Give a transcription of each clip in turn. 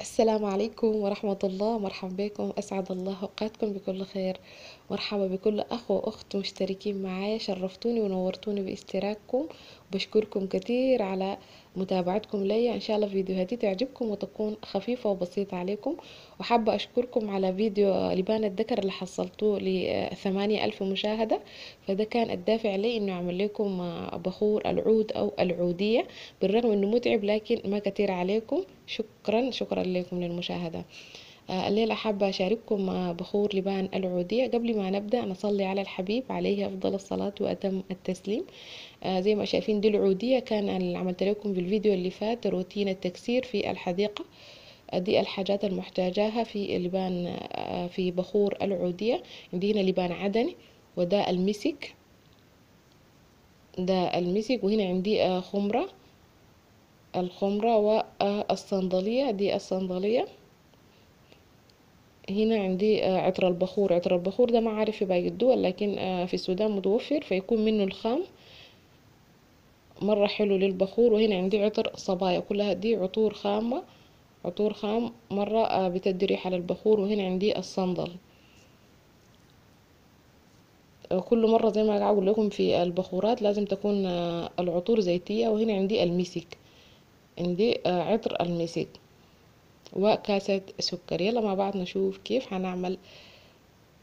السلام عليكم ورحمة الله. مرحبا بكم، أسعد الله أوقاتكم بكل خير. مرحبا بكل أخ وأخت مشتركين معايا، شرفتوني ونورتوني باشتراككم. بشكركم كتير على متابعتكم ليا. إن شاء الله فيديوهاتي تعجبكم وتكون خفيفة وبسيطة عليكم. وحابة أشكركم على فيديو لبان الذكر اللي حصلتوه ل8,000 مشاهدة. فده كان الدافع لي إنه أعمل لكم بخور العود أو العودية، بالرغم إنه متعب لكن ما كتير عليكم. شكرا لكم للمشاهدة. الليلة حابة أشارككم بخور لبان العودية. قبل ما نبدأ نصلي على الحبيب عليه أفضل الصلاة وأتم التسليم. زي ما شايفين دي العودية، كان اللي عملت لكم في الفيديو اللي فات روتين التكسير في الحديقة. دي الحاجات المحتاجاها في لبان، في بخور العودية. عندنا لبان عدني، وده المسك، ده المسك. وهنا عندي خمرة، الخمرة والصندلية، دي الصندلية. هنا عندي عطر البخور. عطر البخور ده ما عارف في باقي الدول، لكن في السودان متوفر، فيكون منه الخام، مرة حلو للبخور. وهنا عندي عطر صبايا، كلها دي عطور خامة، عطور خام مرة بتدي ريحة للبخور. وهنا عندي الصندل. كل مرة زي ما أقول لكم في البخورات لازم تكون العطور زيتية. وهنا عندي المسك، عندي عطر المسك وكاسة سكر. يلا مع بعض نشوف كيف هنعمل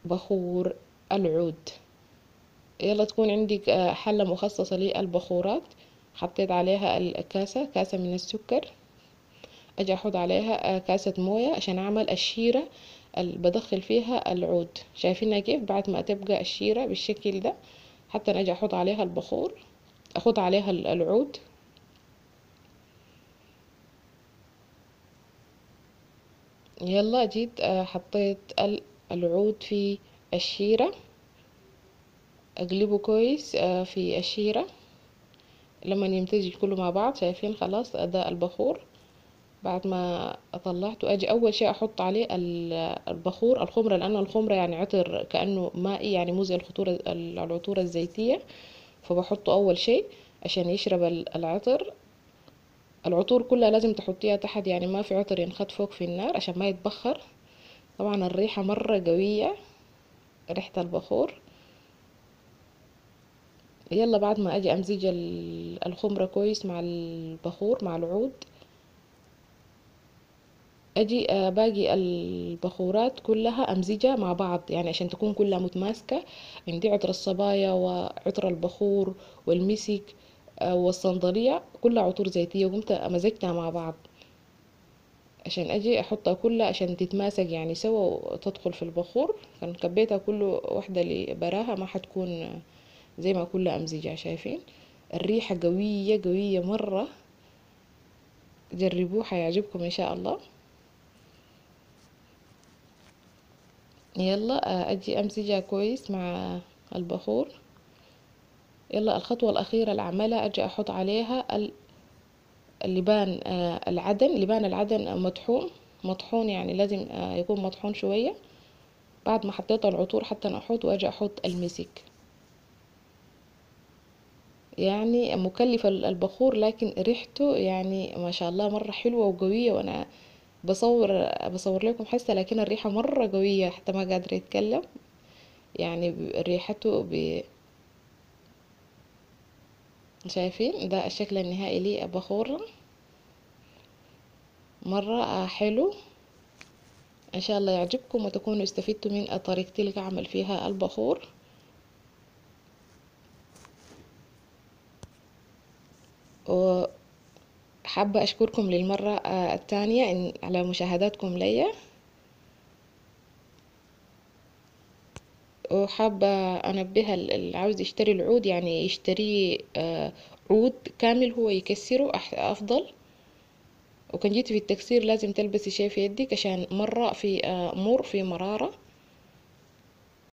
بخور العود. يلا تكون عندك حلة مخصصة للبخورات، حطيت عليها الكاسة، كاسة من السكر. اجي احط عليها كاسة موية عشان اعمل الشيرة اللي بدخل فيها العود. شايفينها كيف بعد ما تبقى الشيرة بالشكل ده، حتى اجي احط عليها البخور، احط عليها العود. يلا جيت حطيت العود في الشيرة، اقلبه كويس في الشيرة لما يمتزج كله مع بعض. شايفين خلاص ده البخور. بعد ما طلعته اجي اول شيء احط عليه البخور الخمره، لان الخمره يعني عطر كانه مائي، يعني مو زي العطور الزيتيه. فبحطه اول شيء عشان يشرب العطر. العطور كلها لازم تحطيها تحت، يعني ما في عطر ينخد فوق في النار عشان ما يتبخر. طبعا الريحه مره قويه، ريحه البخور. يلا بعد ما اجي امزج الخمره كويس مع البخور مع العود، اجي باقي البخورات كلها امزجها مع بعض، يعني عشان تكون كلها متماسكة. عندي عطر الصبايا وعطر البخور والمسك والصندلية، كلها عطور زيتية، وقمت مزجتها مع بعض عشان اجي احطها كلها عشان تتماسك يعني سوا وتدخل في البخور. كان كبيتها كل واحدة اللي براها ما حتكون زي ما كلها امزجها. شايفين الريحة قوية قوية مرة، جربوها حيعجبكم ان شاء الله. يلا اجي امزجها كويس مع البخور. يلا الخطوة الأخيرة اللي أعملها أجي أحط عليها اللبان العدن. لبان العدن مطحون، مطحون يعني لازم يكون مطحون شوية. بعد ما حطيت العطور حتى أحط، وأجي أحط المسك. يعني مكلف البخور، لكن ريحته يعني ما شاء الله مرة حلوة وقوية. وأنا بصور لكم حسه، لكن الريحة مرة قوية حتى ما قادرة يتكلم. يعني ريحته شايفين ده الشكل النهائي لي بخور مرة حلو. ان شاء الله يعجبكم وتكونوا استفدتوا من طريقتي اللي اعمل فيها البخور. وحابة اشكركم للمرة الثانية على مشاهداتكم ليا. وحابة انبه اللي عاوز يشتري العود يعني يشتري عود كامل، هو يكسره افضل. وكان جيت في التكسير لازم تلبسي شي في يدك عشان مرة في مر في مرارة.